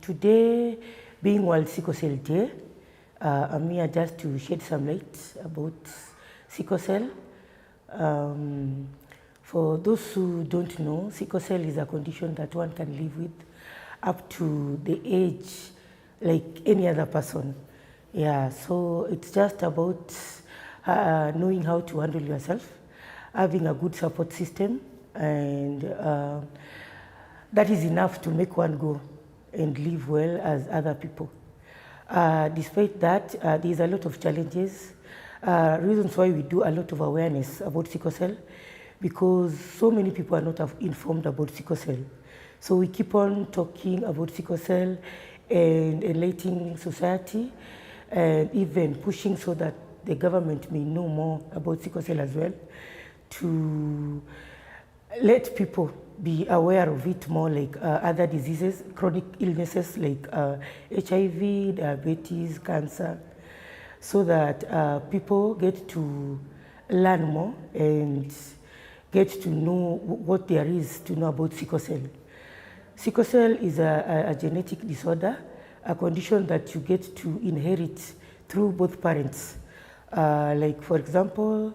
Today, being World Sickle Cell Day, I'm here just to shed some light about sickle cell. For those who don't know, sickle cell is a condition that one can live with up to the age like any other person. Yeah, so it's just about knowing how to handle yourself, having a good support system, and that is enough to make one go and live well as other people. Despite that, there's a lot of challenges, reasons why we do a lot of awareness about sickle cell, because so many people are not informed about sickle cell. So we keep on talking about sickle cell and enlightening society, and even pushing so that the government may know more about sickle cell as well, to let people be aware of it more, like other diseases, chronic illnesses like HIV, diabetes, cancer, so that people get to learn more and get to know what there is to know about sickle cell. Sickle cell is a genetic disorder, a condition that you get to inherit through both parents. Like for example,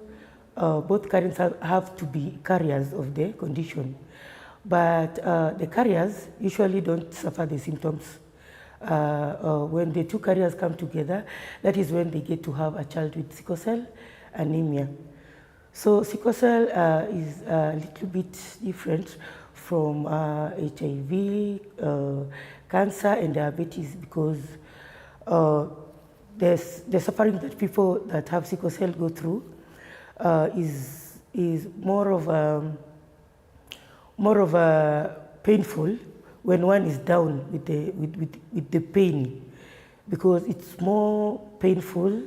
both parents have to be carriers of the condition. But the carriers usually don't suffer the symptoms. When the two carriers come together, that is when they get to have a child with sickle cell anemia. So sickle cell is a little bit different from HIV, cancer, and diabetes, because the suffering that people that have sickle cell go through is more of a painful when one is down with the pain, because it's more painful.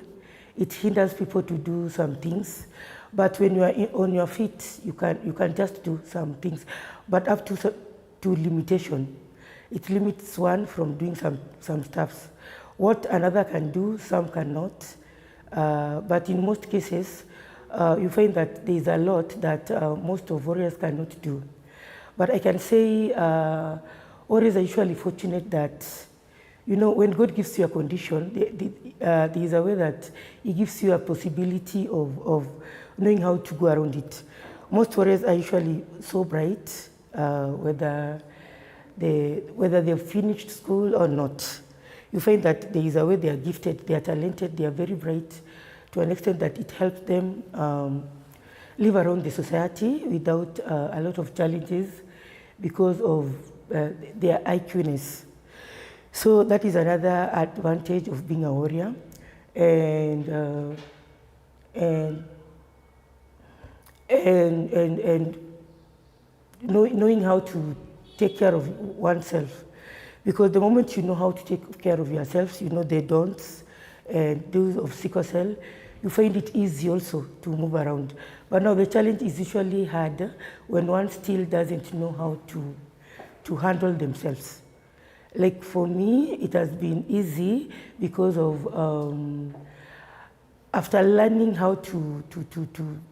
It hinders people to do some things, but when you are on your feet, you can just do some things, but up to limitation. It limits one from doing some stuffs. What another can do, some cannot. But in most cases, you find that there is a lot that most of warriors cannot do. But I can say warriors are usually fortunate that, you know, when God gives you a condition, there is a way that He gives you a possibility of knowing how to go around it. Most warriors are usually so bright, whether they've finished school or not. You find that there is a way they are gifted, they are talented, they are very bright, to an extent that it helps them live around the society without a lot of challenges because of their IQ-ness. So that is another advantage of being a warrior, and knowing how to take care of oneself. Because the moment you know how to take care of yourselves, you know the don'ts and those of sickle cell, you find it easy also to move around. But now the challenge is usually hard when one still doesn't know how to handle themselves. Like for me, it has been easy because of after learning how to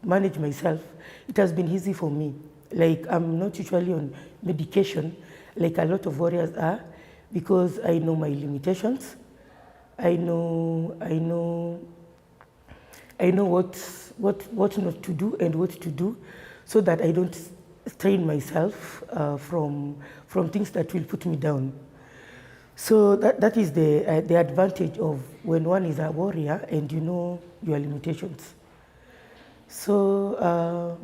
manage myself, it has been easy for me. Like I'm not usually on medication like a lot of warriors are, because I know my limitations. I know what not to do and what to do, so that I don't strain myself from things that will put me down. So that is the advantage of when one is a warrior and you know your limitations. So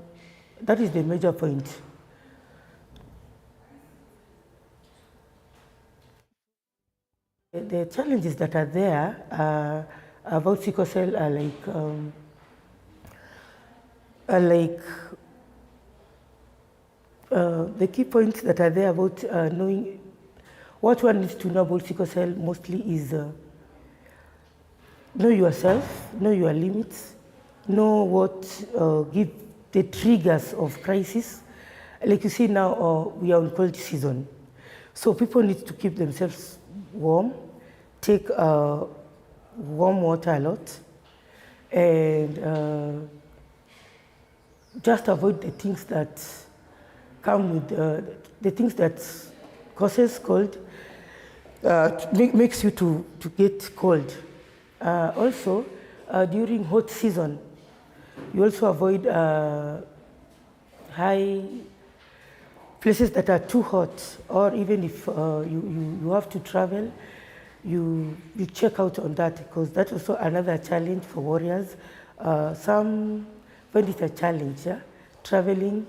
that is the major point. The challenges that are there about sickle cell are the key points that are there about knowing what one needs to know about sickle cell mostly is know yourself, know your limits, know what give the triggers of crisis. Like you see now, we are on cold season, so people need to keep themselves warm, take warm water a lot, and just avoid the things that come with the things that causes cold. makes you to get cold. Also, during hot season, you also avoid high places that are too hot, or even if you have to travel, you check out on that, because that's also another challenge for warriors. Some find it a challenge, yeah? Traveling